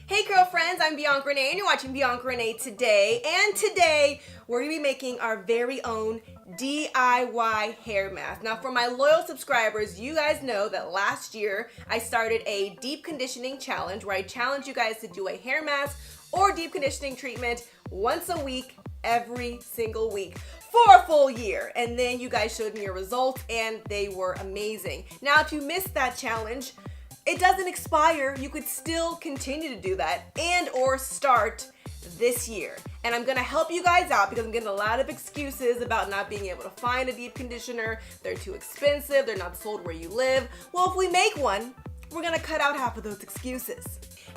Hey girlfriends, I'm Bianca Renee and you're watching Bianca Renee Today. And today we're going to be making our very own DIY hair mask. Now for my loyal subscribers, you guys know that last year I started a deep conditioning challenge where I challenge you guys to do a hair mask or deep conditioning treatment once a week, every single week for a full year. And then you guys showed me your results and they were amazing. Now if you missed that challenge, it doesn't expire. You could still continue to do that and or start this year. And I'm gonna help you guys out because I'm getting a lot of excuses about not being able to find a deep conditioner. They're too expensive, they're not sold where you live. Well, if we make one, we're gonna cut out half of those excuses.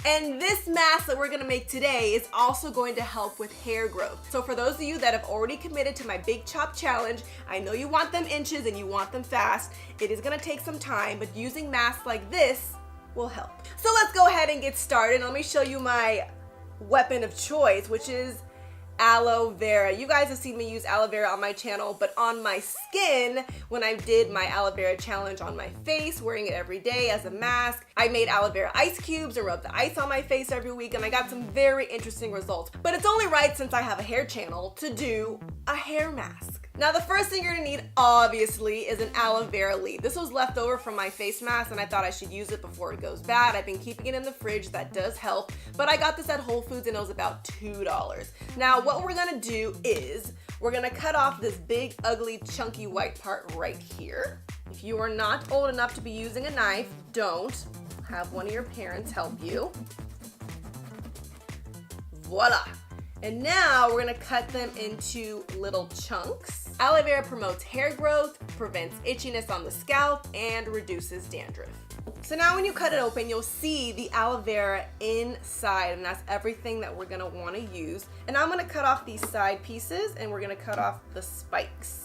And this mask that we're gonna make today is also going to help with hair growth. So for those of you that have already committed to my Big Chop Challenge, I know you want them inches and you want them fast. It is gonna take some time, but using masks like this will help. So let's go ahead and get started. Let me show you my weapon of choice, which is aloe vera. You guys have seen me use aloe vera on my channel, but on my skin, when I did my aloe vera challenge on my face, wearing it every day as a mask, I made aloe vera ice cubes and rubbed the ice on my face every week, and I got some very interesting results. But it's only right, since I have a hair channel, to do a hair mask. Now the first thing you're gonna need, obviously, is an aloe vera leaf. This was left over from my face mask and I thought I should use it before it goes bad. I've been keeping it in the fridge, that does help, but I got this at Whole Foods and it was about $2. Now what we're gonna do is, we're gonna cut off this big, ugly, chunky white part right here. If you are not old enough to be using a knife, don't. Have one of your parents help you. Voila. And now we're gonna cut them into little chunks. Aloe vera promotes hair growth, prevents itchiness on the scalp, and reduces dandruff. So now when you cut it open, you'll see the aloe vera inside, and that's everything that we're gonna wanna use. And I'm gonna cut off these side pieces, and we're gonna cut off the spikes.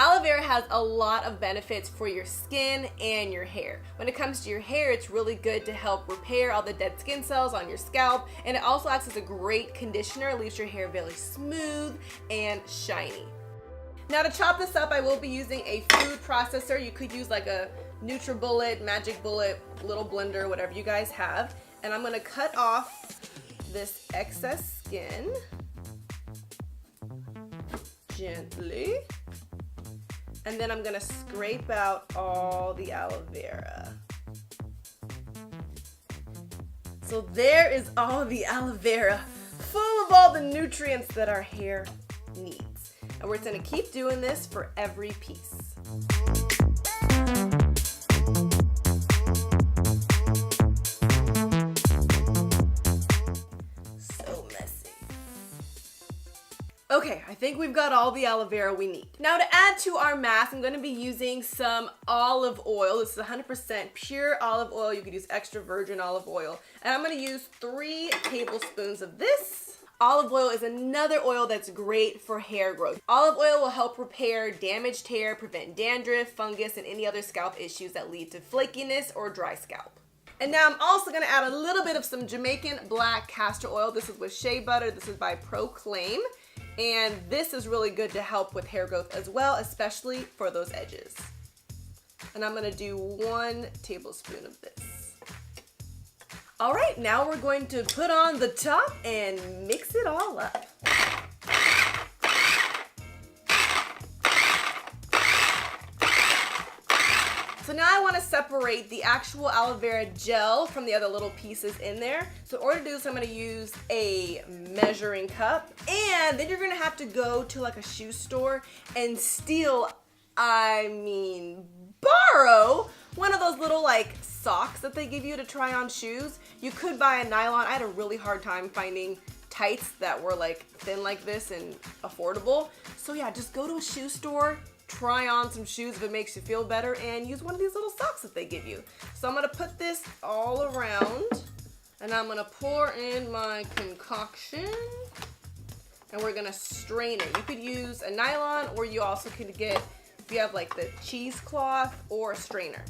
Aloe vera has a lot of benefits for your skin and your hair. When it comes to your hair, it's really good to help repair all the dead skin cells on your scalp, and it also acts as a great conditioner. It leaves your hair very smooth and shiny. Now to chop this up, I will be using a food processor. You could use like a NutriBullet, Magic Bullet, little blender, whatever you guys have. And I'm gonna cut off this excess skin gently. And then I'm gonna scrape out all the aloe vera. So there is all the aloe vera, full of all the nutrients that our hair needs. And we're gonna keep doing this for every piece. Okay, I think we've got all the aloe vera we need. Now to add to our mask, I'm gonna be using some olive oil. This is 100% pure olive oil. You could use extra virgin olive oil. And I'm gonna use 3 tablespoons of this. Olive oil is another oil that's great for hair growth. Olive oil will help repair damaged hair, prevent dandruff, fungus, and any other scalp issues that lead to flakiness or dry scalp. And now I'm also gonna add a little bit of some Jamaican black castor oil. This is with shea butter. This is by Proclaim. And this is really good to help with hair growth as well, especially for those edges. And I'm gonna do 1 tablespoon of this. All right, now we're going to put on the top and mix it all up. So now I want to separate the actual aloe vera gel from the other little pieces in there. So in order to do this, I'm going to use a measuring cup, and then you're going to have to go to like a shoe store and borrow one of those little like socks that they give you to try on shoes. You could buy a nylon. I had a really hard time finding tights that were like thin like this and affordable. So yeah, just go to a shoe store, try on some shoes if it makes you feel better, and use one of these little socks that they give you. So I'm gonna put this all around, and I'm gonna pour in my concoction, and we're gonna strain it. You could use a nylon, or you also could get, if you have like the cheesecloth, or a strainer.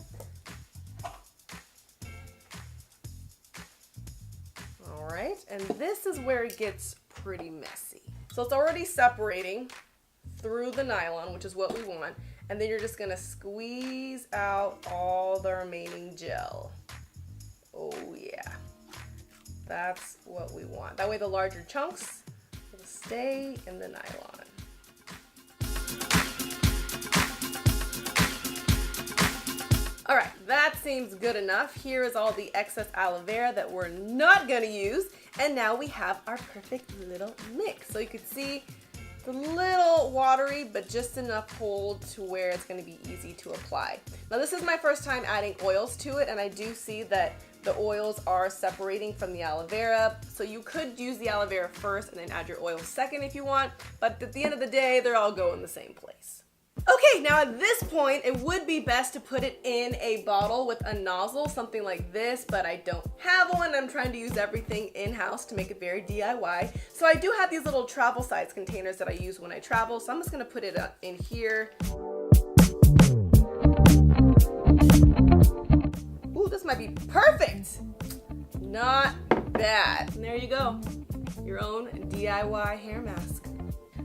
All right, and this is where it gets pretty messy. So it's already separating through the nylon, which is what we want, and then you're just gonna squeeze out all the remaining gel. Oh yeah. That's what we want. That way the larger chunks will stay in the nylon. All right, that seems good enough. Here is all the excess aloe vera that we're not gonna use. And now we have our perfect little mix. So you can see it's a little watery, but just enough hold to where it's gonna be easy to apply. Now this is my first time adding oils to it, and I do see that the oils are separating from the aloe vera. So you could use the aloe vera first and then add your oils second if you want, but at the end of the day, they're all going the same place. Okay, now at this point, it would be best to put it in a bottle with a nozzle, something like this, but I don't have one. I'm trying to use everything in-house to make it very DIY. So I do have these little travel size containers that I use when I travel, so I'm just gonna put it in here. Ooh, this might be perfect. Not bad. And there you go, your own DIY hair mask.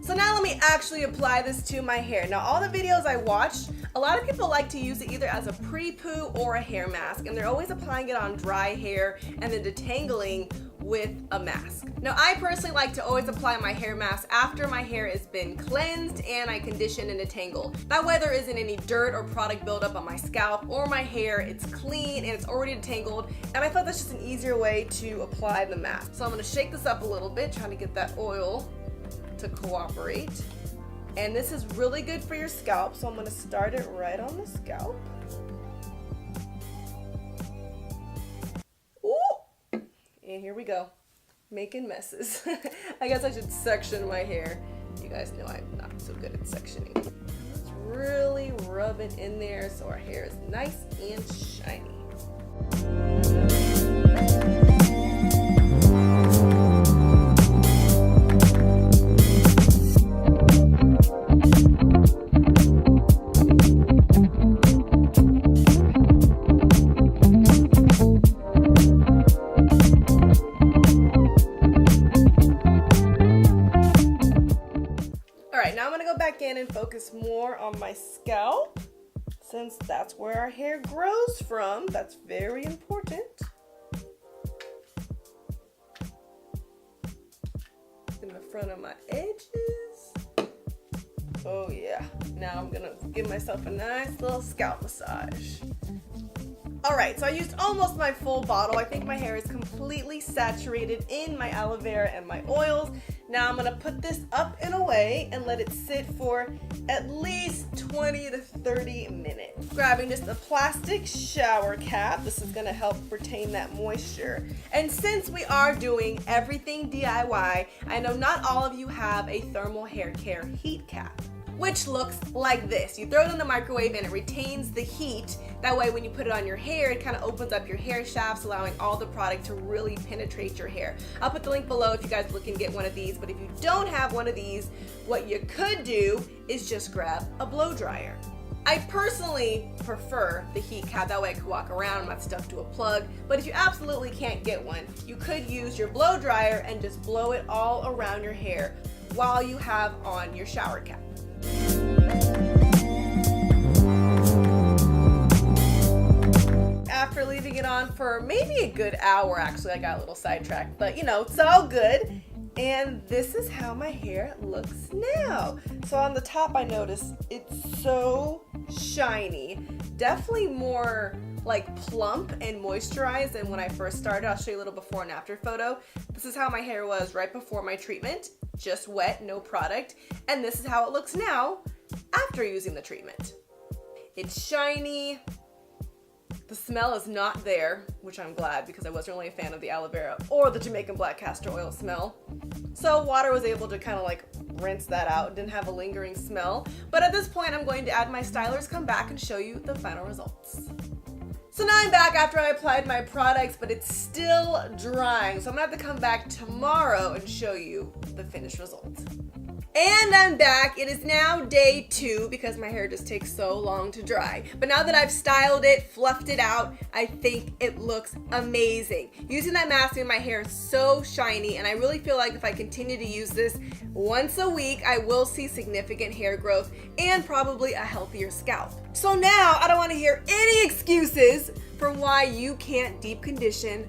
So now let me actually apply this to my hair. Now all the videos I watched, a lot of people like to use it either as a pre-poo or a hair mask, and they're always applying it on dry hair and then detangling with a mask. Now I personally like to always apply my hair mask after my hair has been cleansed and I condition and detangle. That way there isn't any dirt or product buildup on my scalp or my hair. It's clean and it's already detangled, and I thought that's just an easier way to apply the mask. So I'm gonna shake this up a little bit, trying to get that oil to cooperate. And this is really good for your scalp, so I'm going to start it right on the scalp. Ooh! And here we go, making messes. I guess I should section my hair. You guys know I'm not so good at sectioning. Let's really rub it in there so our hair is nice and shiny. And focus more on my scalp, since that's where our hair grows from. That's very important. In the front of my edges. Oh yeah, now I'm gonna give myself a nice little scalp massage. All right, so I used almost my full bottle. I think my hair is completely saturated in my aloe vera and my oils. Now I'm gonna put this up and away and let it sit for at least 20 to 30 minutes. Grabbing just a plastic shower cap. This is gonna help retain that moisture. And since we are doing everything DIY, I know not all of you have a thermal hair care heat cap, which looks like this. You throw it in the microwave and it retains the heat. That way when you put it on your hair, it kind of opens up your hair shafts, allowing all the product to really penetrate your hair. I'll put the link below if you guys look and get one of these, but if you don't have one of these, what you could do is just grab a blow dryer. I personally prefer the heat cap, that way I can walk around, I'm not stuck to a plug, but if you absolutely can't get one, you could use your blow dryer and just blow it all around your hair while you have on your shower cap. After leaving it on for maybe a good hour, actually I got a little sidetracked, but you know, it's all good. And this is how my hair looks now. So on the top I noticed it's so shiny, definitely more like plump and moisturized than when I first started. I'll show you a little before and after photo. This is how my hair was right before my treatment, just wet, no product. And this is how it looks now after using the treatment. It's shiny. The smell is not there, which I'm glad, because I wasn't really a fan of the aloe vera or the Jamaican black castor oil smell. So water was able to kind of like rinse that out. It didn't have a lingering smell. But at this point, I'm going to add my stylers, come back and show you the final results. So now I'm back after I applied my products, but it's still drying. So I'm gonna have to come back tomorrow and show you the finished result. And I'm back. It is now day 2 because my hair just takes so long to dry. But now that I've styled it, fluffed it out, I think it looks amazing. Using that mask in my hair is so shiny, and I really feel like if I continue to use this once a week, I will see significant hair growth and probably a healthier scalp. So now I don't want to hear any excuses for why you can't deep condition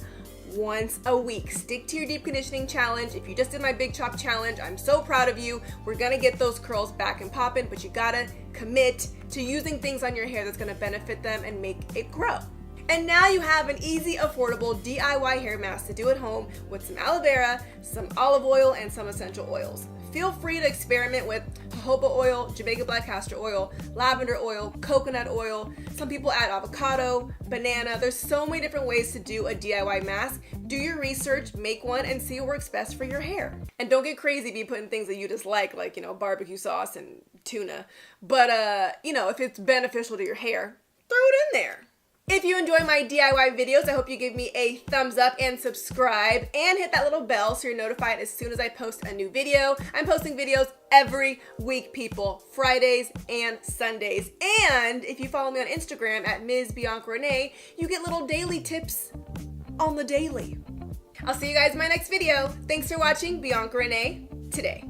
once a week. Stick to your deep conditioning challenge. If you just did my big chop challenge, I'm so proud of you. We're gonna get those curls back and popping, but you gotta commit to using things on your hair that's gonna benefit them and make it grow. And now you have an easy, affordable DIY hair mask to do at home with some aloe vera, some olive oil, and some essential oils. Feel free to experiment with jojoba oil, Jamaican black castor oil, lavender oil, coconut oil. Some people add avocado, banana. There's so many different ways to do a DIY mask. Do your research, make one, and see what works best for your hair. And don't get crazy if you put in things that you dislike, like, barbecue sauce and tuna. But, if it's beneficial to your hair, throw it in there. If you enjoy my DIY videos, I hope you give me a thumbs up and subscribe and hit that little bell so you're notified as soon as I post a new video. I'm posting videos every week, people, Fridays and Sundays. And if you follow me on Instagram at Ms. Bianca Renee, you get little daily tips on the daily. I'll see you guys in my next video. Thanks for watching Bianca Renee Today.